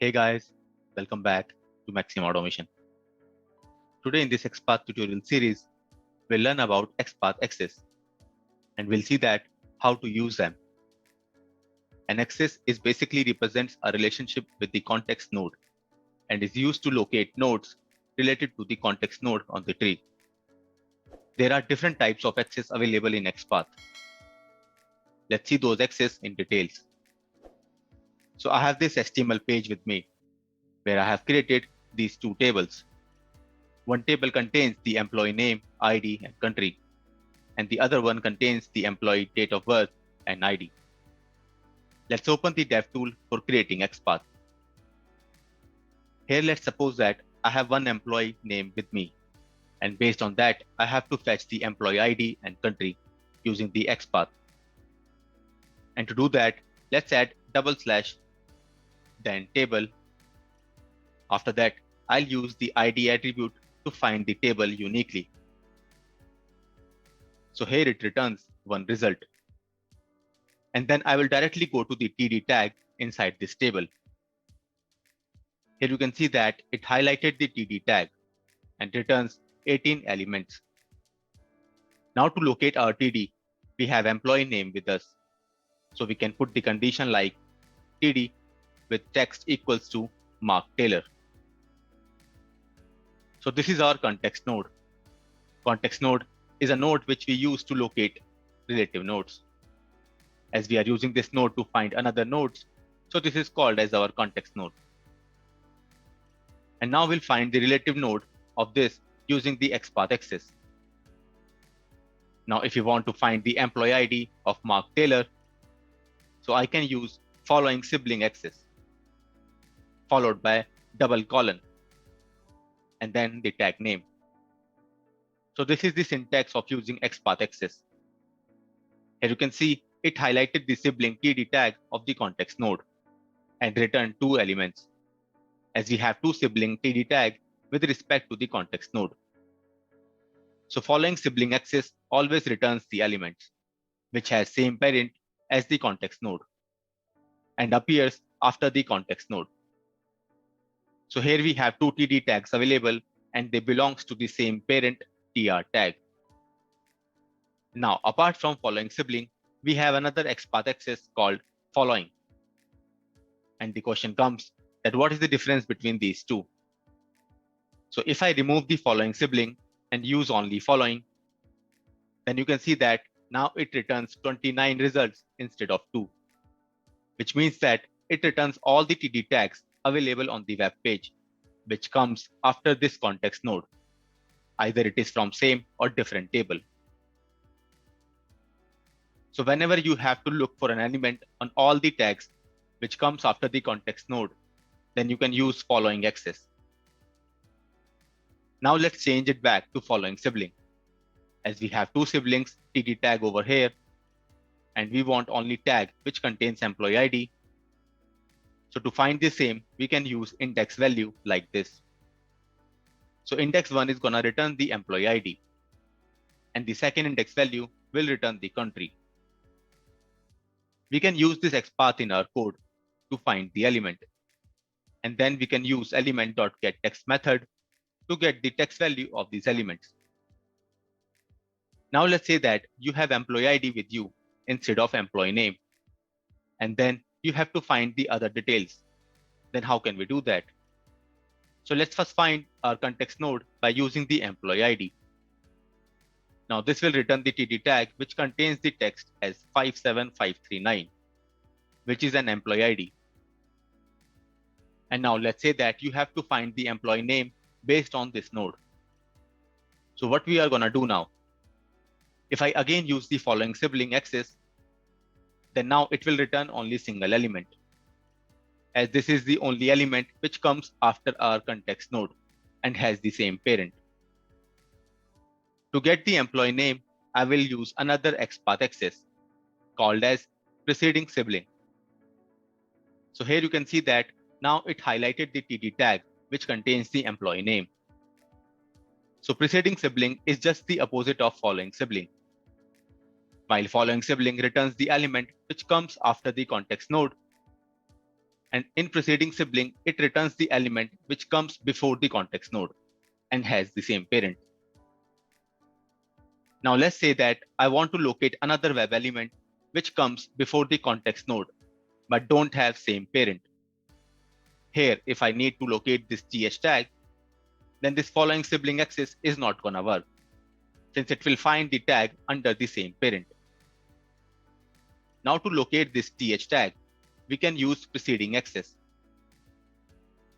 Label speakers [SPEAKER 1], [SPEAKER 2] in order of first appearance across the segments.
[SPEAKER 1] Hey guys, welcome back to Maxim Automation. Today in this XPath tutorial series, we'll learn about XPath access and we'll see that how to use them. An access is basically represents a relationship with the context node and is used to locate nodes related to the context node on the tree. There are different types of access available in XPath. Let's see those access in details. So I have this HTML page with me where I have created these two tables. One table contains the employee name, ID, and country, and the other one contains the employee date of birth and ID. Let's open the dev tool for creating XPath. Here, let's suppose that I have one employee name with me, and based on that, I have to fetch the employee ID and country using the XPath. And to do that, let's add /, then table. After that, I'll use the ID attribute to find the table uniquely. So here it returns one result. And then I will directly go to the TD tag inside this table. Here you can see that it highlighted the TD tag and returns 18 elements. Now to locate our TD, we have employee name with us. So we can put the condition like TD with text equals to Mark Taylor. So this is our context node. Context node is a node which we use to locate relative nodes. As we are using this node to find another nodes, so this is called as our context node. And now we'll find the relative node of this using the XPath access. Now if you want to find the employee ID of Mark Taylor, so I can use following sibling access, followed by double colon, and then the tag name. So this is the syntax of using XPath access. Here you can see it highlighted the sibling TD tag of the context node and returned two elements, as we have two sibling TD tag with respect to the context node. So following sibling access always returns the elements, which has same parent as the context node and appears after the context node. So here we have two TD tags available and they belongs to the same parent TR tag. Now, apart from following sibling, we have another XPath access called following. And the question comes that what is the difference between these two? So if I remove the following sibling and use only following, then you can see that now it returns 29 results instead of 2, which means that it returns all the TD tags available on the web page, which comes after this context node. Either it is from same or different table. So whenever you have to look for an element on all the tags which comes after the context node, then you can use following access. Now let's change it back to following sibling. As we have two siblings, TD tag over here, and we want only tag which contains employee ID. So to find the same, we can use index value like this. So index 1 is gonna return the employee ID, and the second index value will return the country. We can use this XPath in our code to find the element. And then we can use element.getText method to get the text value of these elements. Now let's say that you have employee ID with you instead of employee name. And then you have to find the other details. Then how can we do that? So let's first find our context node by using the employee ID. Now this will return the TD tag which contains the text as 57539, which is an employee ID. And now let's say that you have to find the employee name based on this node. So what we are gonna do now, if I again use the following sibling access, then now it will return only single element, as this is the only element which comes after our context node and has the same parent. To get the employee name, I will use another XPath access called as preceding sibling. So here you can see that now it highlighted the TD tag which contains the employee name. So preceding sibling is just the opposite of following sibling. While following sibling returns the element which comes after the context node, And in preceding sibling, it returns the element which comes before the context node and has the same parent. Now let's say that I want to locate another web element which comes before the context node, but don't have same parent. Here, if I need to locate this th tag, then this following sibling access is not gonna work, since it will find the tag under the same parent. Now to locate this th tag, we can use preceding access.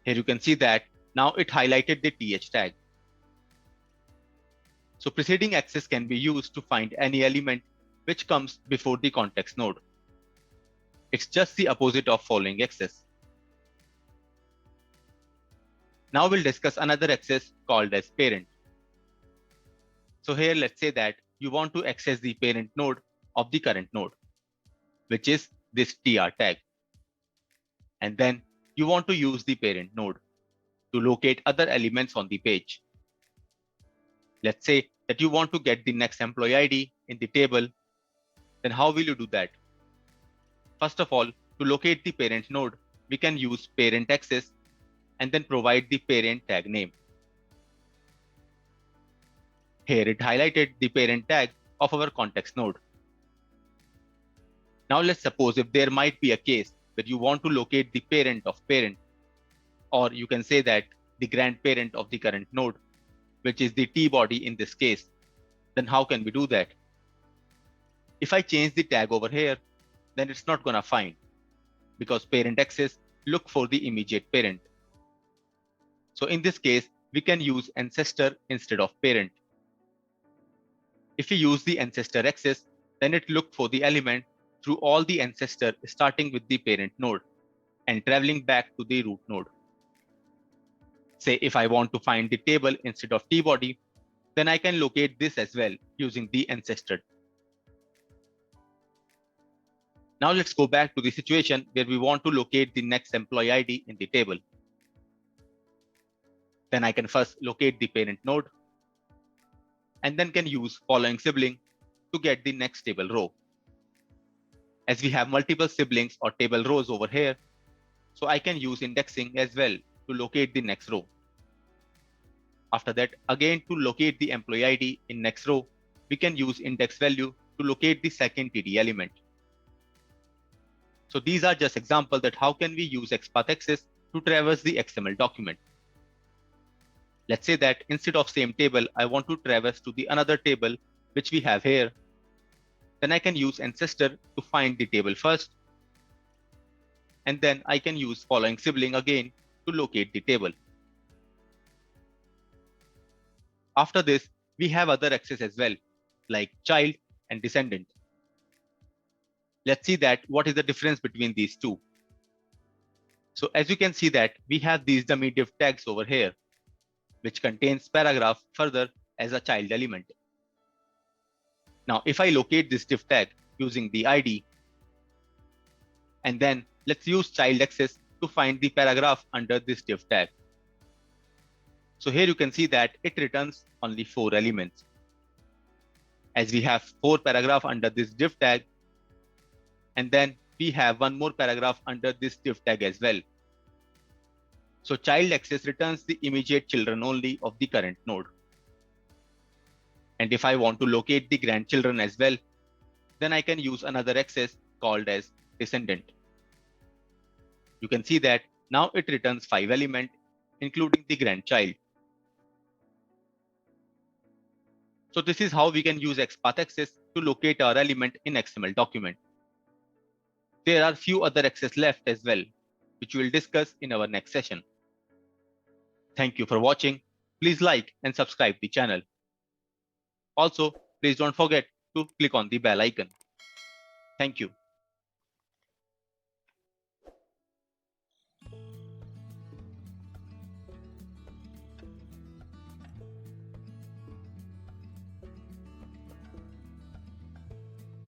[SPEAKER 1] Here you can see that now it highlighted the th tag. So preceding access can be used to find any element which comes before the context node. It's just the opposite of following access. Now we'll discuss another access called as parent. So here let's say that you want to access the parent node of the current node, which is this tr tag. And then you want to use the parent node to locate other elements on the page. Let's say that you want to get the next employee ID in the table. Then how will you do that? First of all, to locate the parent node, we can use parent access and then provide the parent tag name. Here it highlighted the parent tag of our context node. Now let's suppose if there might be a case where you want to locate the parent of parent, or you can say that the grandparent of the current node, which is the t-body in this case, then how can we do that? If I change the tag over here, then it's not gonna find, because parent access look for the immediate parent. So in this case, we can use ancestor instead of parent. If we use the ancestor access, then it look for the element through all the ancestor starting with the parent node and traveling back to the root node. Say if I want to find the table instead of t-body, then I can locate this as well using the ancestor. Now let's go back to the situation where we want to locate the next employee ID in the table. Then I can first locate the parent node and then can use following sibling to get the next table row. As we have multiple siblings or table rows over here, so I can use indexing as well to locate the next row. After that, again to locate the employee ID in next row, we can use index value to locate the second TD element. So these are just examples that how can we use XPath access to traverse the XML document. Let's say that instead of same table, I want to traverse to the another table which we have here. Then I can use ancestor to find the table first. And then I can use following sibling again to locate the table. After this, we have other access as well, like child and descendant. Let's see that what is the difference between these two. So as you can see that we have these dummy div tags over here, which contains paragraph further as a child element. Now, if I locate this div tag using the ID, and then let's use child access to find the paragraph under this div tag. So here you can see that it returns only 4 elements. As we have 4 paragraph under this div tag, and then we have one more paragraph under this div tag as well. So child access returns the immediate children only of the current node. And if I want to locate the grandchildren as well, then I can use another access called as descendant. You can see that now it returns 5 elements, including the grandchild. So this is how we can use XPath access to locate our element in XML document. There are few other access left as well, which we will discuss in our next session. Thank you for watching. Please like and subscribe the channel. Also, please don't forget to click on the bell icon. Thank you.